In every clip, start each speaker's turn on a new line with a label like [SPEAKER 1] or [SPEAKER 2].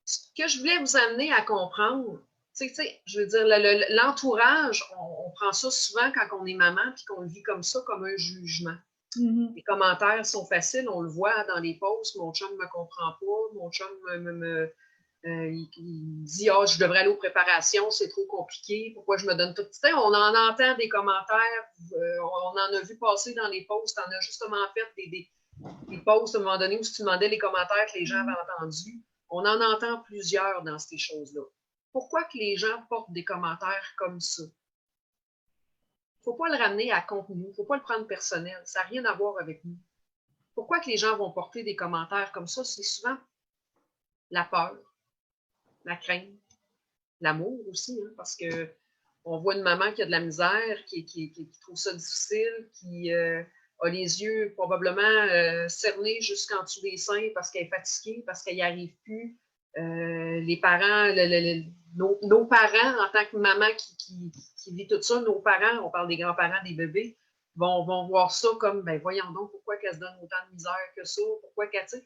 [SPEAKER 1] Ce que je voulais vous amener à comprendre, je veux dire, l'entourage, on prend ça souvent quand on est maman puis qu'on le vit comme ça, comme un jugement.
[SPEAKER 2] Mhm.
[SPEAKER 1] Les commentaires sont faciles, on le voit dans les posts, mon chum ne me comprend pas, mon chum il dit « Ah, je devrais aller aux préparations, c'est trop compliqué, pourquoi je me donne tout? » On en entend des commentaires, on en a vu passer dans les posts, on a justement fait des posts à un moment donné où si tu demandais les commentaires que les gens avaient entendus. On en entend plusieurs dans ces choses-là. Pourquoi que les gens portent des commentaires comme ça? Il ne faut pas le ramener à contenu, il ne faut pas le prendre personnel, ça n'a rien à voir avec nous. Pourquoi que les gens vont porter des commentaires comme ça? C'est souvent la peur, la crainte, l'amour aussi, hein, parce que on voit une maman qui a de la misère, qui trouve ça difficile, qui a les yeux probablement cernés jusqu'en dessous des seins parce qu'elle est fatiguée, parce qu'elle n'y arrive plus. Les parents, nos parents, en tant que maman qui vit tout ça, nos parents, on parle des grands-parents, des bébés, vont voir ça comme, ben voyons donc, pourquoi qu'elle se donne autant de misère que ça, pourquoi qu'elle, tu sais,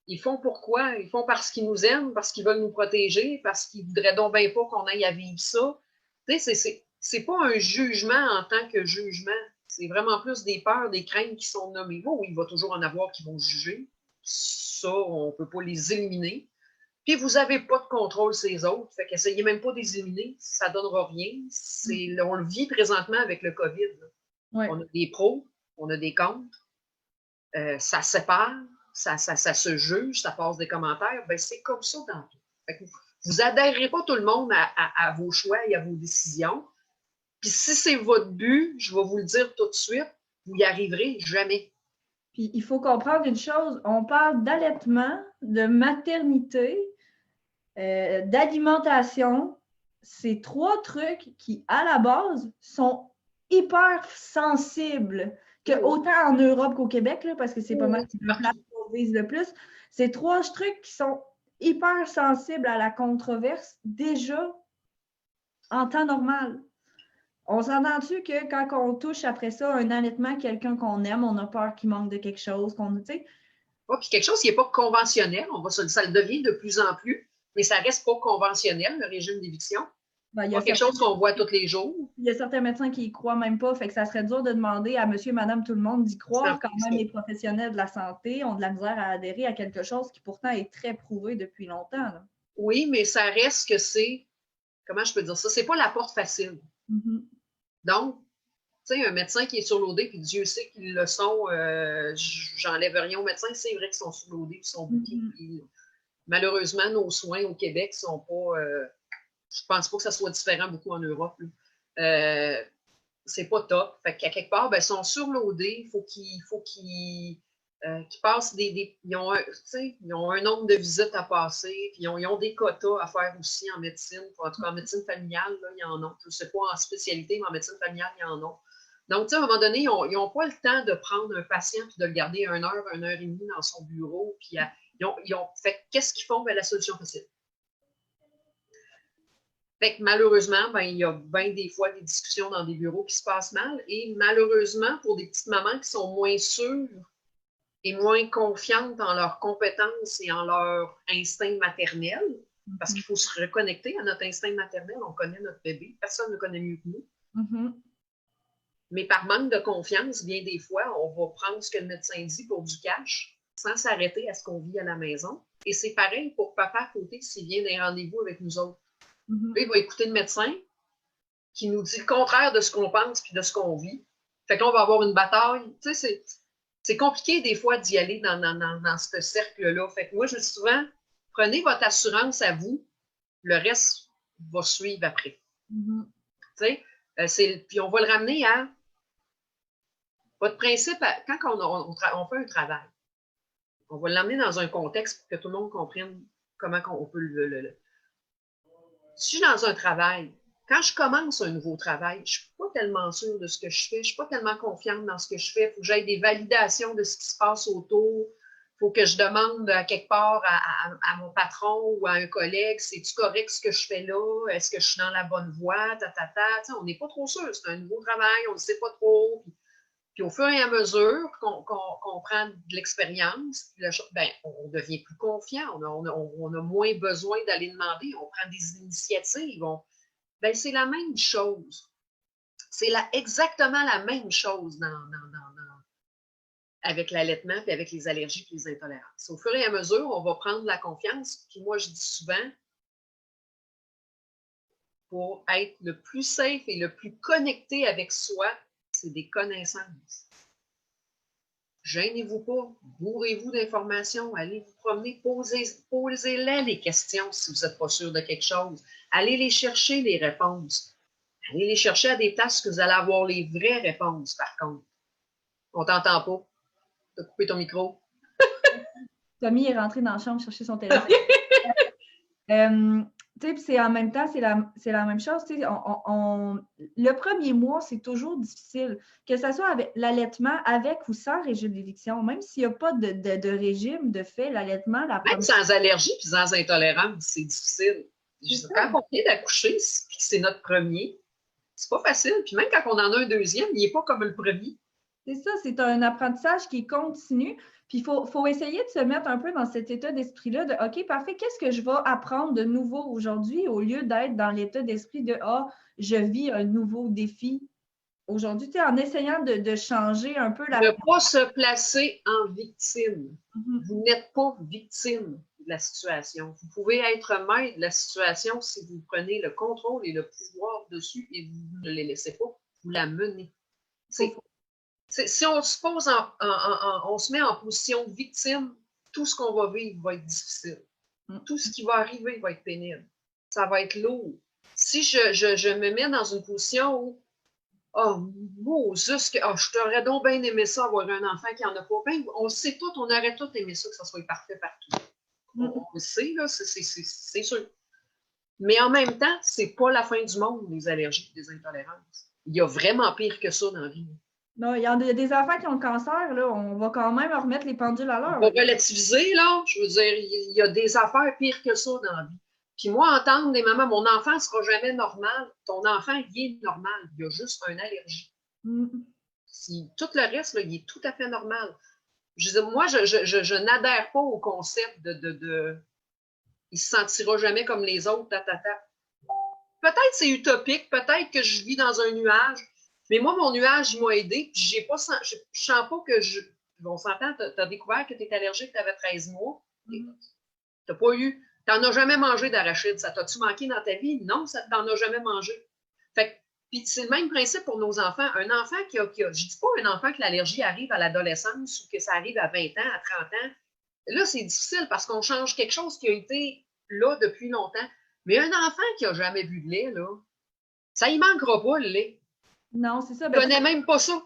[SPEAKER 1] ils font pourquoi? Ils font parce qu'ils nous aiment, parce qu'ils veulent nous protéger, parce qu'ils voudraient donc bien pas qu'on aille à vivre ça. Tu sais, c'est pas un jugement en tant que jugement. C'est vraiment plus des peurs, des craintes qui sont nommées. Bon, oui, il va toujours en avoir qui vont juger. Ça, on peut pas les éliminer. Puis vous n'avez pas de contrôle sur les autres. Fait qu'essayez même pas de les éliminer. Ça ne donnera rien. On le vit présentement avec le COVID.
[SPEAKER 2] Ouais.
[SPEAKER 1] On a des pros, on a des contre. Ça sépare, ça se juge, ça passe des commentaires. Ben, c'est comme ça dans tout. Fait que vous n'adhérez pas tout le monde à vos choix et à vos décisions. Puis si c'est votre but, je vais vous le dire tout de suite, vous n'y arriverez jamais.
[SPEAKER 2] Puis il faut comprendre une chose, on parle d'allaitement, de maternité, d'alimentation. C'est trois trucs qui, à la base, sont hyper sensibles, que autant en Europe qu'au Québec, là, parce que c'est pas mal le place qu'on vise le plus. C'est trois trucs qui sont hyper sensibles à la controverse déjà en temps normal. On s'entend-tu que quand on touche après ça un allaitement, quelqu'un qu'on aime, on a peur qu'il manque de quelque chose, tu sais?
[SPEAKER 1] Puis quelque chose qui n'est pas conventionnel, ça le devient de plus en plus, mais ça reste pas conventionnel, le régime d'éviction.
[SPEAKER 2] Ben,
[SPEAKER 1] Pas quelque chose qu'on voit tous les jours.
[SPEAKER 2] Il y a certains médecins qui y croient même pas, fait que ça serait dur de demander à monsieur, madame, tout le monde d'y croire. Quand même, les professionnels de la santé ont de la misère à adhérer à quelque chose qui pourtant est très prouvé depuis longtemps. Là.
[SPEAKER 1] Oui, mais ça reste que c'est, comment je peux dire ça, c'est pas la porte facile.
[SPEAKER 2] Mm-hmm.
[SPEAKER 1] Donc, tu sais, un médecin qui est surloadé, puis Dieu sait qu'ils le sont, j'enlève rien aux médecins, c'est vrai qu'ils sont surloadés, qu'ils sont bouqués. Mm-hmm. Malheureusement, nos soins au Québec sont pas, je pense pas que ça soit différent beaucoup en Europe. C'est pas top. Fait qu'à quelque part, ben, ils sont surloadés, il faut qu'ils passent ils ont un nombre de visites à passer, puis ils ont des quotas à faire aussi en médecine. En tout cas, en médecine familiale, là, il y en a. Je ne sais pas en spécialité, mais en médecine familiale, il y en a. Donc, à un moment donné, ils n'ont pas le temps de prendre un patient et de le garder 1 heure et demie dans son bureau. Puis fait qu'est-ce qu'ils font? Ben, la solution facile. Fait que malheureusement, ben, il y a bien des fois des discussions dans des bureaux qui se passent mal. Et malheureusement, pour des petites mamans qui sont moins sûres et moins confiantes en leurs compétences et en leur instinct maternel, parce qu'il faut se reconnecter à notre instinct maternel, on connaît notre bébé, personne ne connaît mieux que nous.
[SPEAKER 2] Mm-hmm.
[SPEAKER 1] Mais par manque de confiance, bien des fois, on va prendre ce que le médecin dit pour du cash, sans s'arrêter à ce qu'on vit à la maison. Et c'est pareil pour papa à côté s'il vient d'un rendez-vous avec nous autres. Mm-hmm. Là, il va écouter le médecin qui nous dit le contraire de ce qu'on pense puis de ce qu'on vit. Fait qu'on va avoir une bataille. Tu sais, c'est compliqué des fois d'y aller dans ce cercle-là. Fait que moi, je dis souvent, prenez votre assurance à vous, le reste va suivre après. Mm-hmm. Tu sais, puis on va le ramener à votre principe, quand on fait un travail, on va l'amener dans un contexte pour que tout le monde comprenne comment on peut Si je suis dans un travail, quand je commence un nouveau travail, je ne suis pas tellement sûre de ce que je fais, je ne suis pas tellement confiante dans ce que je fais. Il faut que j'aille des validations de ce qui se passe autour. Il faut que je demande à quelque part à mon patron ou à un collègue, c'est-tu correct ce que je fais là? Est-ce que je suis dans la bonne voie? On n'est pas trop sûr. C'est un nouveau travail, on ne sait pas trop. Puis au fur et à mesure qu'on prend de l'expérience, on devient plus confiant, on a moins besoin d'aller demander, on prend des initiatives. C'est la même chose. C'est exactement la même chose avec l'allaitement et avec les allergies et les intolérances. Au fur et à mesure, on va prendre la confiance. Puis moi, je dis souvent, pour être le plus safe et le plus connecté avec soi, c'est des connaissances. Gênez-vous pas, bourrez-vous d'informations, allez vous promener, posez-les les questions si vous n'êtes pas sûr de quelque chose. Allez les chercher, les réponses. Allez les chercher à des places que vous allez avoir les vraies réponses, par contre. On t'entend pas. Tu as coupé ton micro.
[SPEAKER 2] Tommy est rentré dans la chambre chercher son téléphone. C'est en même temps, c'est la même chose. Le premier mois, c'est toujours difficile, que ce soit avec l'allaitement, avec ou sans régime d'éviction. Même s'il n'y a pas de régime de fait, l'allaitement,
[SPEAKER 1] Même sans allergie et sans intolérance, c'est difficile. Quand on vient d'accoucher, c'est notre premier, c'est pas facile. Puis même quand on en a un deuxième, il n'est pas comme le premier.
[SPEAKER 2] C'est ça, c'est un apprentissage qui est continu. Puis il faut essayer de se mettre un peu dans cet état d'esprit-là de OK, parfait, qu'est-ce que je vais apprendre de nouveau aujourd'hui au lieu d'être dans l'état d'esprit de je vis un nouveau défi aujourd'hui, en essayant de changer un peu la.
[SPEAKER 1] Ne pas se placer en victime. Vous n'êtes pas victime de la situation. Vous pouvez être maître de la situation si vous prenez le contrôle et le pouvoir dessus et vous ne les laissez pas, vous la menez. Si on se pose on se met en position de victime, tout ce qu'on va vivre va être difficile. Tout ce qui va arriver va être pénible. Ça va être lourd. Si je me mets dans une position où je t'aurais donc bien aimé ça, avoir un enfant qui n'en a pas. On le sait tout, on aurait tout aimé ça, que ça soit parfait partout. On le sait, là, c'est sûr. Mais en même temps, c'est pas la fin du monde, les allergies et les intolérances. Il y a vraiment pire que ça dans la vie.
[SPEAKER 2] Non, il y a des enfants qui ont le cancer, là, on va quand même remettre les pendules à l'heure.
[SPEAKER 1] On va relativiser, là. Je veux dire, il y a des affaires pires que ça dans la vie. Puis moi, entendre des mamans, mon enfant ne sera jamais normal. Ton enfant, il est normal. Il a juste une allergie. Tout le reste, là, il est tout à fait normal. Je veux dire, moi, je n'adhère pas au concept il ne se sentira jamais comme les autres, Peut-être c'est utopique, peut-être que je vis dans un nuage, mais moi, mon nuage, il m'a aidé. Je ne sens pas que on s'entend, tu as découvert que tu es allergique, tu avais 13 mois. Tu n'en as jamais mangé d'arachide. Ça t'a-tu manqué dans ta vie? Non, ça ne t'en a jamais mangé. Puis c'est le même principe pour nos enfants. Un enfant je ne dis pas un enfant que l'allergie arrive à l'adolescence ou que ça arrive à 20 ans, à 30 ans. Là, c'est difficile parce qu'on change quelque chose qui a été là depuis longtemps. Mais un enfant qui n'a jamais bu de lait, là, ça y manquera pas, le lait.
[SPEAKER 2] Non, c'est ça.
[SPEAKER 1] Je ne connais même pas ça.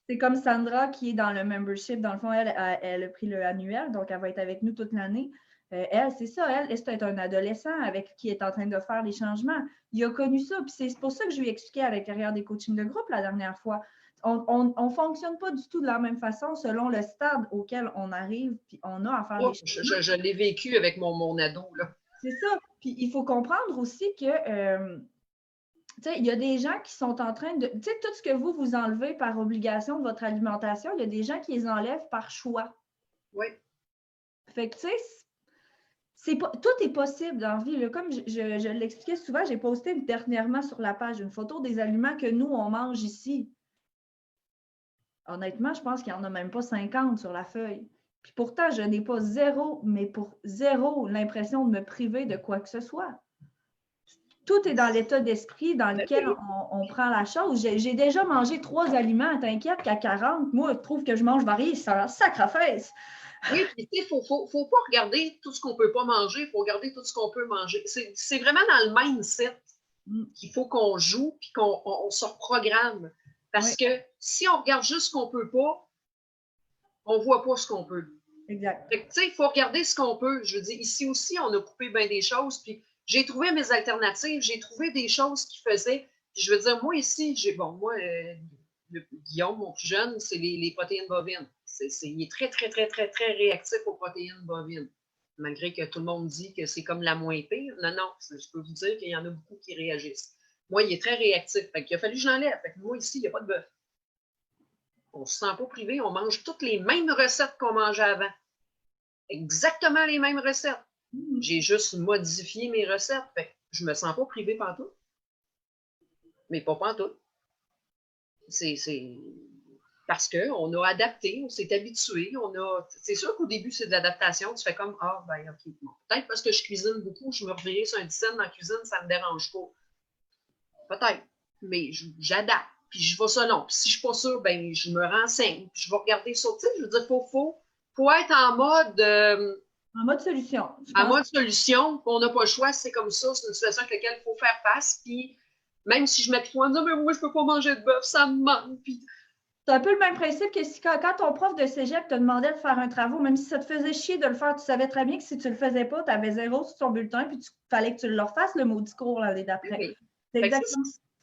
[SPEAKER 2] C'est comme Sandra qui est dans le membership. Dans le fond, elle a pris le annuel, donc elle va être avec nous toute l'année. Elle, c'est ça, elle, c'est un adolescent avec qui est en train de faire les changements. Il a connu ça, puis c'est pour ça que je lui ai expliqué à l'intérieur des coachings de groupe la dernière fois. On ne fonctionne pas du tout de la même façon selon le stade auquel on arrive, puis on a à faire les changements.
[SPEAKER 1] Je l'ai vécu avec mon ado, là.
[SPEAKER 2] C'est ça. Puis il faut comprendre aussi que il y a des gens qui sont en train de. Tu sais, tout ce que vous enlevez par obligation de votre alimentation, il y a des gens qui les enlèvent par choix.
[SPEAKER 1] Oui.
[SPEAKER 2] Fait que, tu sais, tout est possible dans la vie. Là. Comme je l'expliquais souvent, j'ai posté dernièrement sur la page une photo des aliments que nous, on mange ici. Honnêtement, je pense qu'il n'y en a même pas 50 sur la feuille. Puis pourtant, je n'ai pas zéro l'impression de me priver de quoi que ce soit. Tout est dans l'état d'esprit dans lequel on prend la chose. J'ai déjà mangé 3 aliments, t'inquiète qu'à 40, moi, je trouve que je mange varié, ça sacre-fesse.
[SPEAKER 1] Oui, puis il ne faut pas regarder tout ce qu'on ne peut pas manger, il faut regarder tout ce qu'on peut manger. C'est vraiment dans le mindset qu'il faut qu'on joue puis qu'on se reprogramme. Parce que si on regarde juste ce qu'on ne peut pas, on ne voit pas ce qu'on peut.
[SPEAKER 2] Exact.
[SPEAKER 1] Tu sais, il faut regarder ce qu'on peut. Je veux dire, ici aussi, on a coupé bien des choses, puis j'ai trouvé mes alternatives, j'ai trouvé des choses qui faisaient. Puis je veux dire, moi ici, Guillaume, mon plus jeune, c'est les protéines bovines. Il est très, très, très, très, très réactif aux protéines bovines. Malgré que tout le monde dit que c'est comme la moins pire. Non, je peux vous dire qu'il y en a beaucoup qui réagissent. Moi, il est très réactif. Fait qu'il a fallu que je l'enlève. Fait que moi, ici, il n'y a pas de bœuf. on ne se sent pas privé, on mange toutes les mêmes recettes qu'on mangeait avant. Exactement les mêmes recettes. J'ai juste modifié mes recettes. Fait que je ne me sens pas privée pantoute. Mais pas pantoute. C'est parce qu'on a adapté, on s'est habitué. C'est sûr qu'au début, c'est de l'adaptation. Tu fais comme, ah, ben, OK. Bon. Peut-être parce que je cuisine beaucoup, je me revirais sur un dizaine dans la cuisine, ça ne me dérange pas. Peut-être. Mais j'adapte. Puis je vais selon. Puis si je ne suis pas sûre, ben, je me renseigne. Puis je vais regarder sur. Tu sais, je veux dire, faut être en mode.
[SPEAKER 2] En mode solution.
[SPEAKER 1] En mode solution, on n'a pas le choix, c'est comme ça, c'est une situation avec laquelle il faut faire face. Puis même si je mets toi, non, mais moi, je ne peux pas manger de bœuf, ça me manque. Puis
[SPEAKER 2] c'est un peu le même principe que si quand ton prof de cégep te demandait de faire un travail, même si ça te faisait chier de le faire, tu savais très bien que si tu ne le faisais pas, tu avais 0 sur ton bulletin, puis il fallait que tu le refasses, le maudit cours l'année d'après.
[SPEAKER 1] oui.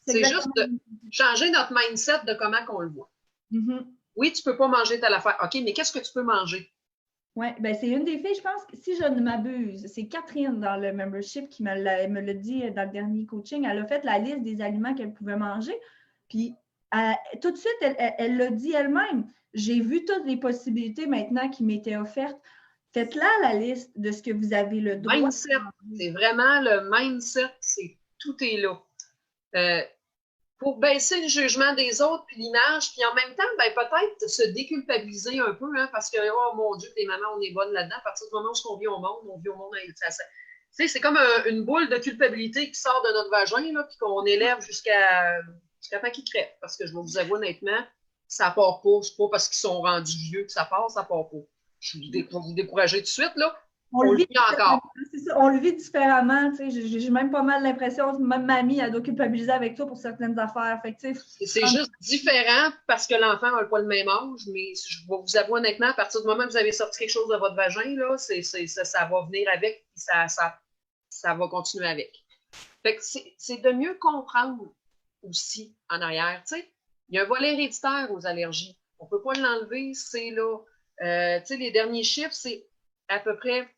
[SPEAKER 2] C'est
[SPEAKER 1] juste de changer notre mindset de comment qu'on le voit.
[SPEAKER 2] Mm-hmm.
[SPEAKER 1] Oui, tu ne peux pas manger telle affaire. OK, mais qu'est-ce que tu peux manger?
[SPEAKER 2] Oui, ben c'est une des filles, je pense, si je ne m'abuse, c'est Catherine dans le membership qui me l'a dit dans le dernier coaching. Elle a fait la liste des aliments qu'elle pouvait manger, puis tout de suite, elle l'a dit elle-même. J'ai vu toutes les possibilités maintenant qui m'étaient offertes. Faites-la la liste de ce que vous avez le droit.
[SPEAKER 1] Mindset, c'est vraiment le mindset, tout est là. Pour baisser le jugement des autres, puis l'image, puis en même temps, ben, peut-être se déculpabiliser un peu, hein, parce que, oh mon Dieu, les mamans, on est bonnes là-dedans. À partir du moment où on vit au monde c'est comme une boule de culpabilité qui sort de notre vagin, là, puis qu'on élève jusqu'à temps qu'il crève. Parce que je vais vous avouer honnêtement, ça part pas. C'est pas parce qu'ils sont rendus vieux que ça part pas. Je vais vous décourager tout de suite, là.
[SPEAKER 2] On le vit encore. C'est ça, on le vit différemment. J'ai même pas mal l'impression, même mamie, elle doit culpabiliser avec toi pour certaines affaires.
[SPEAKER 1] C'est juste différent parce que l'enfant n'a pas le même âge, mais je vais vous avouer honnêtement, à partir du moment où vous avez sorti quelque chose de votre vagin, là, ça va venir avec, puis ça va continuer avec. Fait que c'est de mieux comprendre aussi en arrière. Il y a un volet héréditaire aux allergies. On ne peut pas l'enlever, c'est là. Les derniers chiffres, c'est à peu près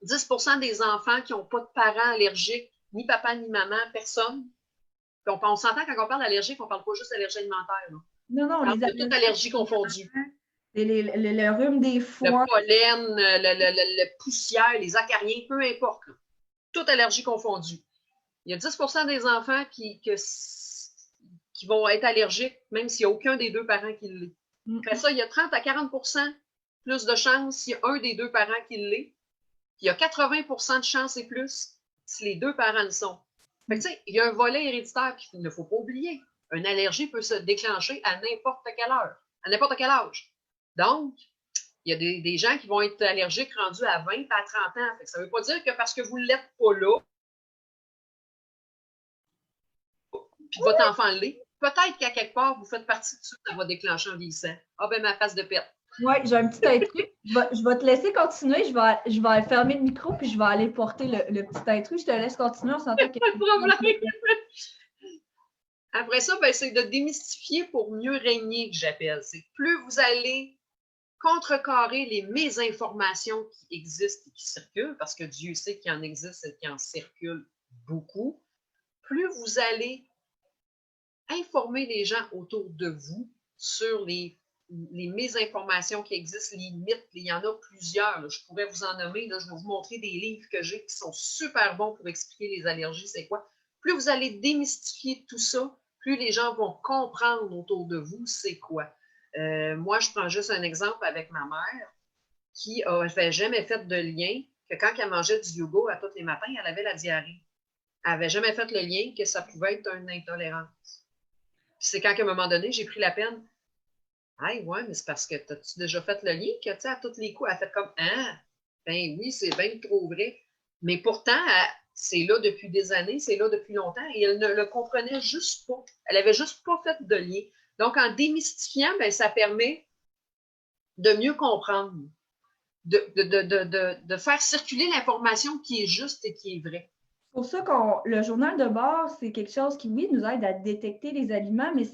[SPEAKER 1] 10% des enfants qui n'ont pas de parents allergiques, ni papa ni maman, personne. Puis on s'entend quand on parle d'allergique, on ne parle pas juste d'allergie alimentaire. Là.
[SPEAKER 2] Non,
[SPEAKER 1] on parle de toute allergie confondue.
[SPEAKER 2] Le rhume des foins.
[SPEAKER 1] Le pollen, le poussière, les acariens, peu importe. Là. Toute allergie confondue. Il y a 10% des enfants qui vont être allergiques, même s'il n'y a aucun des deux parents qui l'est. Après ça, il y a 30 à 40% plus de chances s'il y a un des deux parents qui l'est. Il y a 80% de chances et plus si les deux parents le sont. Fait que, il y a un volet héréditaire qu'il ne faut pas oublier. Une allergie peut se déclencher à n'importe quelle heure, à n'importe quel âge. Donc, il y a des gens qui vont être allergiques rendus à 20 à 30 ans. Fait que ça ne veut pas dire que parce que vous ne l'êtes pas là, puis votre enfant l'est, peut-être qu'à quelque part, vous faites partie de ça, ça va déclencher un vieillissant. Ah ben, ma face de pète.
[SPEAKER 2] Oui, j'ai un petit intrus. Je vais te laisser continuer. Je vais fermer le micro puis je vais aller porter le petit intrus. Je te laisse continuer. On s'entend qu'il y a
[SPEAKER 1] pas de problème. Après ça, ben, c'est de démystifier pour mieux régner, que j'appelle. C'est plus vous allez contrecarrer les mésinformations qui existent et qui circulent, parce que Dieu sait qu'il en existe et qu'il en circule beaucoup, plus vous allez informer les gens autour de vous sur les mésinformations qui existent, les mythes, il y en a plusieurs. Là. Je pourrais vous en nommer. Là, je vais vous montrer des livres que j'ai qui sont super bons pour expliquer les allergies, c'est quoi. Plus vous allez démystifier tout ça, plus les gens vont comprendre autour de vous c'est quoi. Moi, je prends juste un exemple avec ma mère qui n'avait jamais fait de lien que quand elle mangeait du yogourt à tous les matins, elle avait la diarrhée. Elle n'avait jamais fait le lien que ça pouvait être une intolérance. Puis c'est quand, à un moment donné, j'ai pris la peine. Hey, ouais, mais c'est parce que t'as-tu déjà fait le lien que, tu sais, à tous les coups, elle a fait comme, ah, ben oui, c'est bien trop vrai. Mais pourtant, c'est là depuis des années, c'est là depuis longtemps, et elle ne le comprenait juste pas. Elle n'avait juste pas fait de lien. Donc, en démystifiant, ben, ça permet de mieux comprendre, de faire circuler l'information qui est juste et qui est vraie.
[SPEAKER 2] C'est pour ça que le journal de bord, c'est quelque chose qui, oui, nous aide à détecter les aliments, mais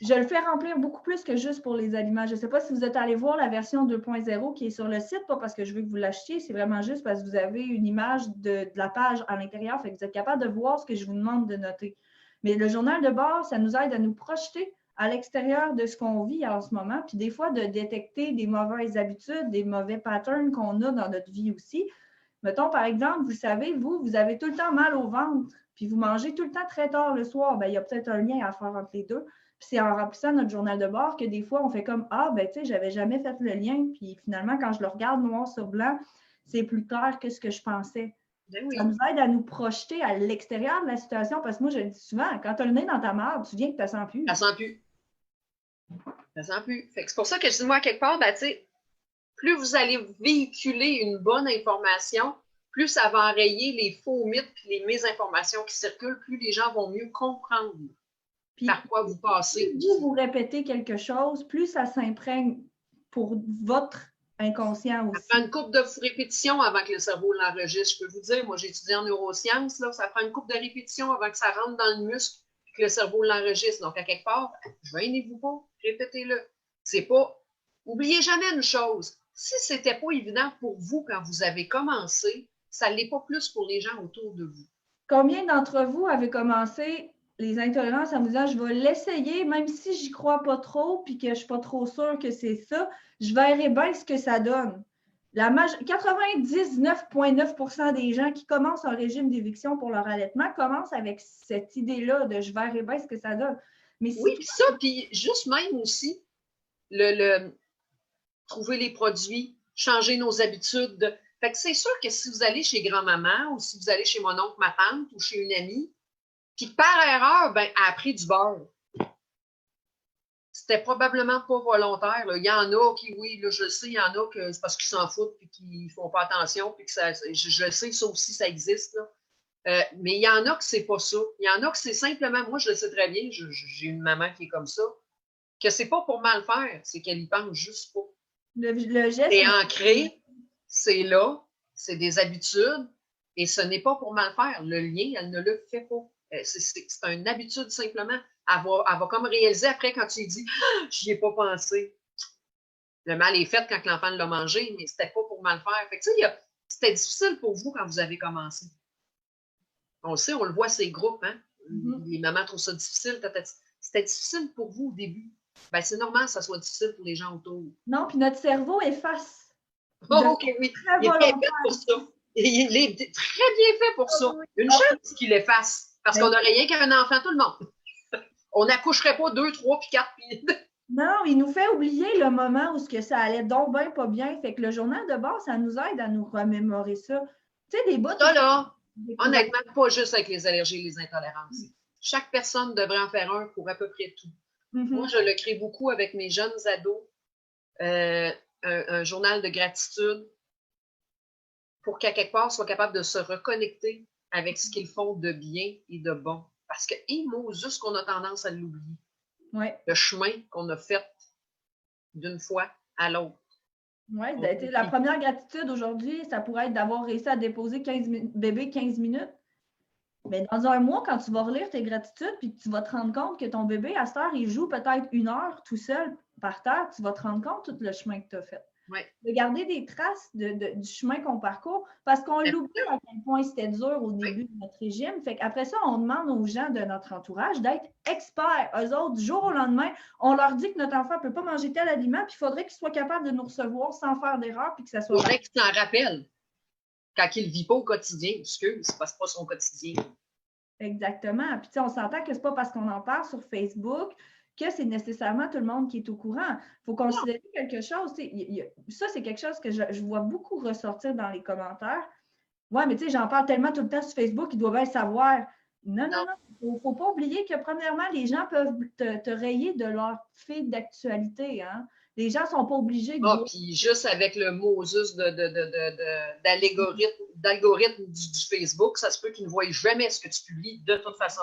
[SPEAKER 2] je le fais remplir beaucoup plus que juste pour les aliments. Je ne sais pas si vous êtes allé voir la version 2.0 qui est sur le site, pas parce que je veux que vous l'achetiez, c'est vraiment juste parce que vous avez une image de la page à l'intérieur, fait que vous êtes capable de voir ce que je vous demande de noter. Mais le journal de bord, ça nous aide à nous projeter à l'extérieur de ce qu'on vit en ce moment, puis des fois de détecter des mauvaises habitudes, des mauvais patterns qu'on a dans notre vie aussi. Mettons, par exemple, vous savez, vous avez tout le temps mal au ventre, puis vous mangez tout le temps très tard le soir. Bien, il y a peut-être un lien à faire entre les deux. Puis c'est en remplissant notre journal de bord que des fois, on fait comme ah, ben tu sais, j'avais jamais fait le lien. Puis finalement, quand je le regarde noir sur blanc, c'est plus clair que ce que je pensais.
[SPEAKER 1] Ben oui.
[SPEAKER 2] Ça nous aide à nous projeter à l'extérieur de la situation parce que moi, je le dis souvent, quand tu as le nez dans ta marde, tu viens que tu ne sens plus.
[SPEAKER 1] Ça sent plus. Ça sent plus. Fait que c'est pour ça que je dis, moi, quelque part, ben, tu sais, plus vous allez véhiculer une bonne information, plus ça va enrayer les faux mythes et les mésinformations qui circulent, plus les gens vont mieux comprendre
[SPEAKER 2] Puis,
[SPEAKER 1] par quoi vous passez.
[SPEAKER 2] Plus vous répétez quelque chose, plus ça s'imprègne pour votre inconscient aussi.
[SPEAKER 1] Ça prend une couple de répétitions avant que le cerveau l'enregistre. Je peux vous dire, moi, j'ai étudié en neurosciences, là, ça prend une couple de répétitions avant que ça rentre dans le muscle et que le cerveau l'enregistre. Donc, à quelque part, gênez-vous pas, répétez-le. C'est pas... Oubliez jamais une chose. Si c'était pas évident pour vous quand vous avez commencé, ça ne l'est pas plus pour les gens autour de vous.
[SPEAKER 2] Combien d'entre vous avez commencé les intolérances en me disant je vais l'essayer, même si j'y crois pas trop puis que je suis pas trop sûre que c'est ça, je verrai bien ce que ça donne. 99,9% des gens qui commencent un régime d'éviction pour leur allaitement commencent avec cette idée-là de je verrai bien ce que ça donne. Mais si
[SPEAKER 1] oui, puis ça, puis juste même aussi, trouver les produits, changer nos habitudes. Fait que c'est sûr que si vous allez chez grand-maman ou si vous allez chez mon oncle, ma tante ou chez une amie, puis par erreur, ben, elle a pris du beurre. C'était probablement pas volontaire. Là. Il y en a qui, oui, là, je le sais, il y en a que c'est parce qu'ils s'en foutent et qu'ils ne font pas attention. Puis que ça, je le sais, ça aussi, ça existe. Là. Mais il y en a que c'est pas ça. Il y en a que c'est simplement, moi, je le sais très bien, j'ai une maman qui est comme ça, que c'est pas pour mal faire, c'est qu'elle y pense juste pas.
[SPEAKER 2] le geste
[SPEAKER 1] C'est ancré, c'est là, c'est des habitudes, et ce n'est pas pour mal faire. Le lien, elle ne le fait pas. C'est une habitude simplement. Elle va comme réaliser après quand tu lui dis « j'y ai pas pensé ». Le mal est fait quand l'enfant l'a mangé, mais c'était pas pour mal faire. Fait que, c'était difficile pour vous quand vous avez commencé. On le sait, on le voit, ces groupes, hein? Les mamans trouvent ça difficile. C'était difficile pour vous au début. Ben, c'est normal que ça soit difficile pour les gens autour.
[SPEAKER 2] Non, puis notre cerveau efface.
[SPEAKER 1] Oh, OK, oui. Il est bien fait pour ça. Il est très bien fait pour ça. Une chance qu'il efface. Parce qu'on n'aurait rien qu'un enfant, tout le monde. On n'accoucherait pas 2, 3, puis 4.
[SPEAKER 2] Non, il nous fait oublier le moment où ça allait donc bien, pas bien. Fait que le journal de bord, ça nous aide à nous remémorer ça. Tu sais, des bouts.
[SPEAKER 1] Ça, là, honnêtement, pas juste avec les allergies et les intolérances. Chaque personne devrait en faire un pour à peu près tout. Moi, je le crée beaucoup avec mes jeunes ados. Un journal de gratitude pour qu'à quelque part, soient capables de se reconnecter avec ce qu'ils font de bien et de bon. Parce que, juste qu'on a tendance à l'oublier.
[SPEAKER 2] Ouais.
[SPEAKER 1] Le chemin qu'on a fait d'une fois à l'autre.
[SPEAKER 2] Oui, la première gratitude aujourd'hui, ça pourrait être d'avoir réussi à déposer bébé 15 minutes. Mais dans un mois, quand tu vas relire tes gratitudes puis que tu vas te rendre compte que ton bébé, à cette heure, il joue peut-être 1 heure tout seul par terre, tu vas te rendre compte tout le chemin que tu as fait.
[SPEAKER 1] Oui.
[SPEAKER 2] De garder des traces du chemin qu'on parcourt parce qu'on l'oublie à quel point c'était dur au début de notre régime. Fait qu'après ça, on demande aux gens de notre entourage d'être experts. Eux autres, du jour au lendemain, on leur dit que notre enfant ne peut pas manger tel aliment puis il faudrait qu'il soit capable de nous recevoir sans faire d'erreur puis que ça soit...
[SPEAKER 1] Il faudrait qu'il s'en rappelle quand il ne vit pas au quotidien. Excuse, c'est pas son quotidien.
[SPEAKER 2] Exactement. Puis on s'entend que ce n'est pas parce qu'on en parle sur Facebook que c'est nécessairement tout le monde qui est au courant. Il faut considérer quelque chose. Ça, c'est quelque chose que je vois beaucoup ressortir dans les commentaires. Ouais, mais tu sais, j'en parle tellement tout le temps sur Facebook, ils doivent bien savoir. Non. Il ne faut pas oublier que, premièrement, les gens peuvent te rayer de leur feed d'actualité. Hein? Les gens ne sont pas obligés de...
[SPEAKER 1] puis juste avec le Moses d'algorithme du Facebook, ça se peut qu'ils ne voient jamais ce que tu publies de toute façon.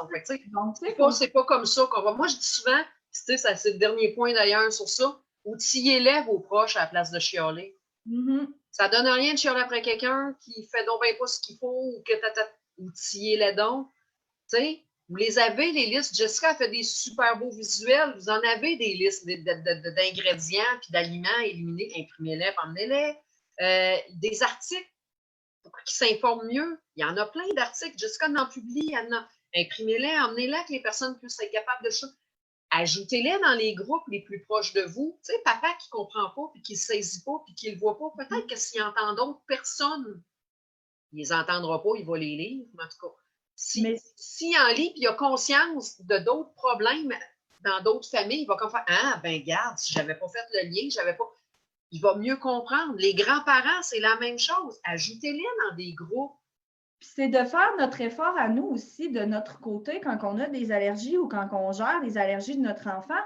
[SPEAKER 1] C'est pas comme ça qu'on va... Moi, je dis souvent, c'est le dernier point d'ailleurs sur ça, outillez-les vos proches à la place de chialer. Ça donne rien de chialer après quelqu'un qui fait donc bien pas ce qu'il faut ou que outillez-les donc. Tu sais, vous les avez, les listes. Jessica a fait des super beaux visuels. Vous en avez des listes d'ingrédients puis d'aliments éliminés. Imprimez-les, emmenez-les. Des articles pour qu'ils s'informent mieux. Il y en a plein d'articles. Jessica en publie. Imprimez-les, emmenez-les que les personnes puissent être capables de ça. ajoutez-les dans les groupes les plus proches de vous. Tu sais, papa qui ne comprend pas, puis qui ne saisit pas, puis qui ne le voit pas, peut-être que s'il entend d'autres personnes, il ne les entendra pas, il va les lire, en tout cas. S'il en lit, puis il a conscience de d'autres problèmes dans d'autres familles, il va comme faire « Ah, ben garde, si je n'avais pas fait le lien, j'avais pas... » Il va mieux comprendre. Les grands-parents, c'est la même chose. Ajoutez-les dans des groupes.
[SPEAKER 2] Puis c'est de faire notre effort à nous aussi, de notre côté, quand on a des allergies ou quand on gère les allergies de notre enfant.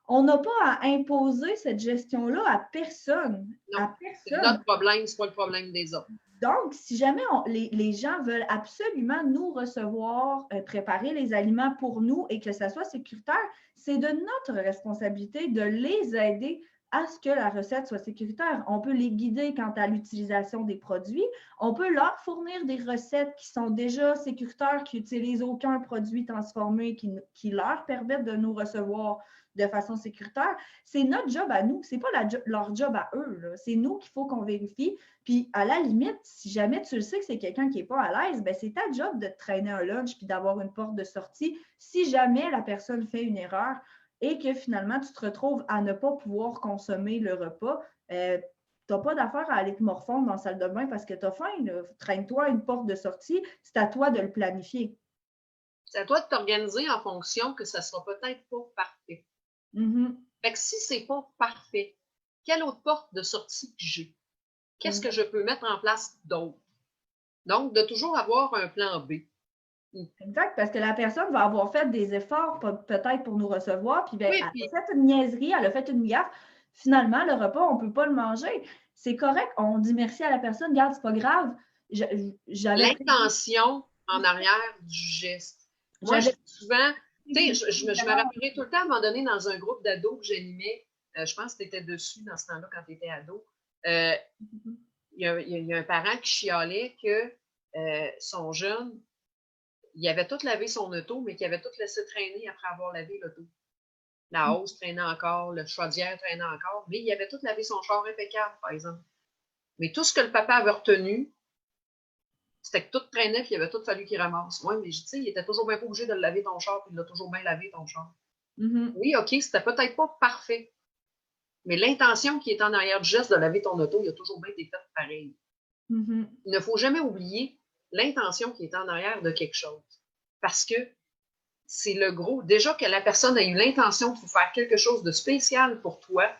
[SPEAKER 2] On n'a pas à imposer cette gestion-là à personne.
[SPEAKER 1] Non, c'est notre problème, ce n'est pas le problème des autres.
[SPEAKER 2] Donc, si jamais les gens veulent absolument nous recevoir, préparer les aliments pour nous et que ça soit sécuritaire, c'est de notre responsabilité de les aider à ce que la recette soit sécuritaire. On peut les guider quant à l'utilisation des produits. On peut leur fournir des recettes qui sont déjà sécuritaires, qui n'utilisent aucun produit transformé, qui leur permettent de nous recevoir de façon sécuritaire. C'est notre job à nous. Ce n'est pas leur job à eux. C'est nous qu'il faut qu'on vérifie. Puis, à la limite, si jamais tu le sais que c'est quelqu'un qui n'est pas à l'aise, ben c'est ta job de te traîner un lunch puis d'avoir une porte de sortie si jamais la personne fait une erreur et que finalement, tu te retrouves à ne pas pouvoir consommer le repas. Tu n'as pas d'affaire à aller te morfondre dans la salle de bain parce que tu as faim. Traîne-toi une porte de sortie. C'est à toi de le planifier.
[SPEAKER 1] C'est à toi de t'organiser en fonction que ça ne sera peut-être pas parfait. Fait que si ce n'est pas parfait, quelle autre porte de sortie que j'ai? Qu'est-ce que je peux mettre en place d'autre? Donc, de toujours avoir un plan B.
[SPEAKER 2] Exact, parce que la personne va avoir fait des efforts peut-être pour nous recevoir, puis elle a fait une niaiserie, elle a fait une gaffe. Finalement, le repas, on ne peut pas le manger. C'est correct, on dit merci à la personne, regarde, c'est pas grave.
[SPEAKER 1] L'intention en arrière du geste. Moi, je dis souvent, tu sais, je me rappellerai tout le temps à un moment donné dans un groupe d'ados que j'animais, je pense que tu étais dessus dans ce temps-là quand tu étais ado. Il y a un parent qui chialait que son jeune, il avait tout lavé son auto, mais qu'il avait tout laissé traîner après avoir lavé l'auto. La hausse traînait encore, le chaudière traînait encore, mais il avait tout lavé son char impeccable, par exemple. Mais tout ce que le papa avait retenu, c'était que tout traînait, puis il avait tout fallu qu'il ramasse. Oui, mais je dis, il était toujours bien pas obligé de le laver ton char, puis il l'a toujours bien lavé ton char. Oui, OK, c'était peut-être pas parfait. Mais l'intention qui est en arrière du geste de laver ton auto, il a toujours bien été faite pareil. Il ne faut jamais oublier l'intention qui est en arrière de quelque chose. Parce que c'est le gros. Déjà que la personne a eu l'intention de faire quelque chose de spécial pour toi,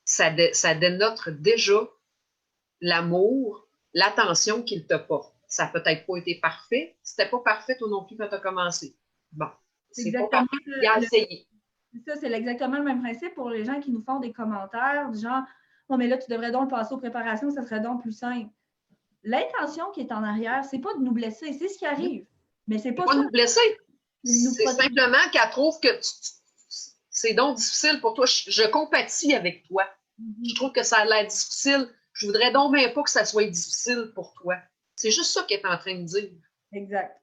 [SPEAKER 1] ça dénote déjà l'amour, l'attention qu'il te porte. Ça n'a peut-être pas été parfait. C'était pas parfait toi non plus quand tu as commencé. Bon, c'est pas parfait. Il a essayé.
[SPEAKER 2] Ça, c'est exactement le même principe pour les gens qui nous font des commentaires du genre « Oh, mais là, tu devrais donc passer aux préparations, ça serait donc plus simple. » L'intention qui est en arrière, c'est pas de nous blesser, c'est ce qui arrive. Mais c'est pas
[SPEAKER 1] de nous blesser. C'est simplement qu'elle trouve que c'est donc difficile pour toi. Je compatis avec toi. Je trouve que ça a l'air difficile. Je voudrais donc même pas que ça soit difficile pour toi. C'est juste ça qu'elle est en train de dire.
[SPEAKER 2] Exact.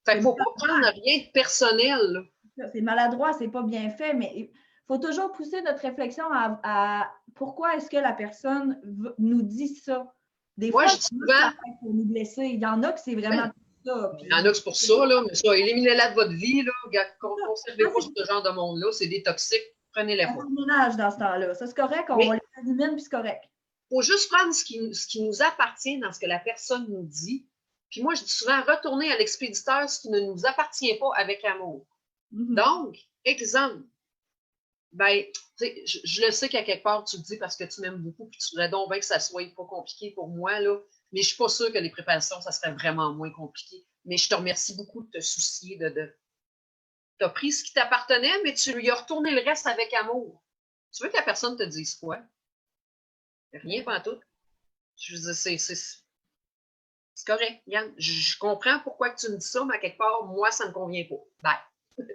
[SPEAKER 1] Fait qu'il ne faut pas prendre rien de personnel.
[SPEAKER 2] C'est maladroit, c'est pas bien fait, mais il faut toujours pousser notre réflexion à pourquoi est-ce que la personne nous dit ça. Des fois,
[SPEAKER 1] je dis souvent,
[SPEAKER 2] pour nous blesser. Il y en a que c'est vraiment ça.
[SPEAKER 1] Il y en a que c'est pour ça, là, mais ça, éliminez-la de votre vie, là. Conservez pas ce genre de monde-là, c'est des toxiques, prenez-les pas.
[SPEAKER 2] On ménage dans ce temps-là. Ça, c'est correct, on les élimine, puis c'est correct.
[SPEAKER 1] Il faut juste prendre ce qui nous appartient dans ce que la personne nous dit. Puis moi, je dis souvent, retourner à l'expéditeur ce qui ne nous appartient pas avec amour. Donc, exemple, ben, je le sais qu'à quelque part, tu le dis parce que tu m'aimes beaucoup, puis tu voudrais donc bien que ça soit pas compliqué pour moi, là. Mais je ne suis pas sûre que les préparations, ça serait vraiment moins compliqué. Mais je te remercie beaucoup de te soucier Tu as pris ce qui t'appartenait, mais tu lui as retourné le reste avec amour. Tu veux que la personne te dise quoi? Rien pas tout. Je veux dire, c'est correct, Yann. Je comprends pourquoi tu me dis ça, mais à quelque part, moi, ça ne me convient pas. Bye.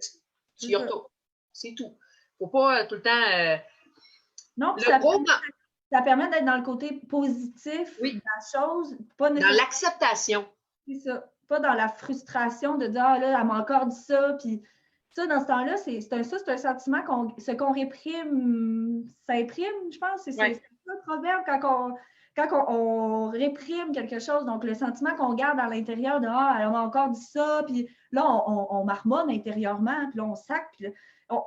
[SPEAKER 1] Tu y retournes. C'est tout. Il ne faut pas tout le temps...
[SPEAKER 2] Non, ça permet d'être dans le côté positif de la chose. Pas
[SPEAKER 1] dans l'acceptation.
[SPEAKER 2] C'est ça. Pas dans la frustration de dire « Ah là, elle m'a encore dit ça. » Puis ça, dans ce temps-là, c'est un sentiment ce qu'on réprime, ça imprime, je pense. C'est un proverbe quand quand on réprime quelque chose, donc le sentiment qu'on garde à l'intérieur de « Ah, elle m'a encore dit ça », puis là, on marmonne intérieurement, puis là, on sac, puis là,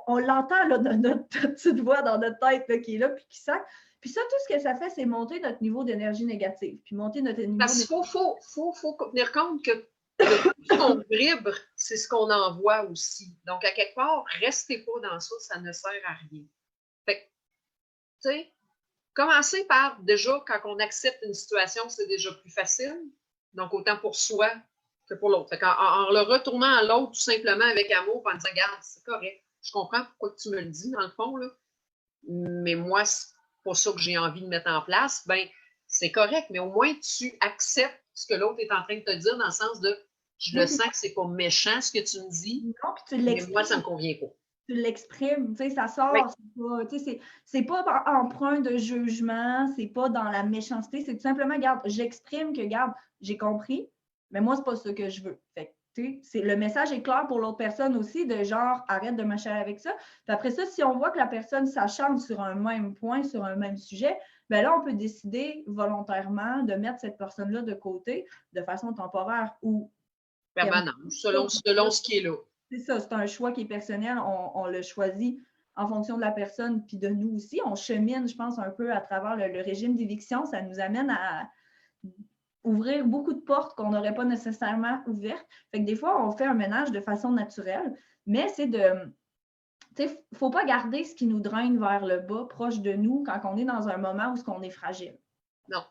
[SPEAKER 2] on l'entend, là, notre petite voix dans notre tête là, qui est là, puis qui sac. Puis ça, tout ce que ça fait, c'est monter notre niveau d'énergie négative, puis monter notre niveau...
[SPEAKER 1] Parce qu'il faut tenir compte que le plus qu'on vibre, c'est ce qu'on envoie aussi. Donc, à quelque part, restez pas dans ça ne sert à rien. Fait que, tu sais, commencer par, déjà, quand on accepte une situation, c'est déjà plus facile. Donc, autant pour soi que pour l'autre. Fait en le retournant à l'autre, tout simplement avec amour, en disant, regarde, c'est correct. Je comprends pourquoi tu me le dis, dans le fond, là. Mais moi, c'est pas ça que j'ai envie de mettre en place. Ben, c'est correct, mais au moins, tu acceptes ce que l'autre est en train de te dire dans le sens de, je le sens que c'est pas méchant ce que tu me dis,
[SPEAKER 2] non, puis tu
[SPEAKER 1] mais moi, ça me convient pas.
[SPEAKER 2] Tu l'exprimes, tu sais, ça sort, oui. C'est pas empreint de jugement, c'est pas dans la méchanceté, c'est tout simplement, regarde, j'exprime que, regarde, j'ai compris, mais moi, c'est pas ça que je veux. Fait que, le message est clair pour l'autre personne aussi, de genre, arrête de m'achaler avec ça. Puis après ça, si on voit que la personne s'acharne sur un même point, sur un même sujet, bien là, on peut décider volontairement de mettre cette personne-là de côté de façon temporaire ou
[SPEAKER 1] permanente, selon ce qui est là.
[SPEAKER 2] C'est ça, c'est un choix qui est personnel. On le choisit en fonction de la personne puis de nous aussi. On chemine, je pense, un peu à travers le régime d'éviction. Ça nous amène à ouvrir beaucoup de portes qu'on n'aurait pas nécessairement ouvertes. Fait que des fois, on fait un ménage de façon naturelle, mais c'est de... Tu sais, il ne faut pas garder ce qui nous draine vers le bas, proche de nous, quand on est dans un moment où on est fragile.
[SPEAKER 1] Non.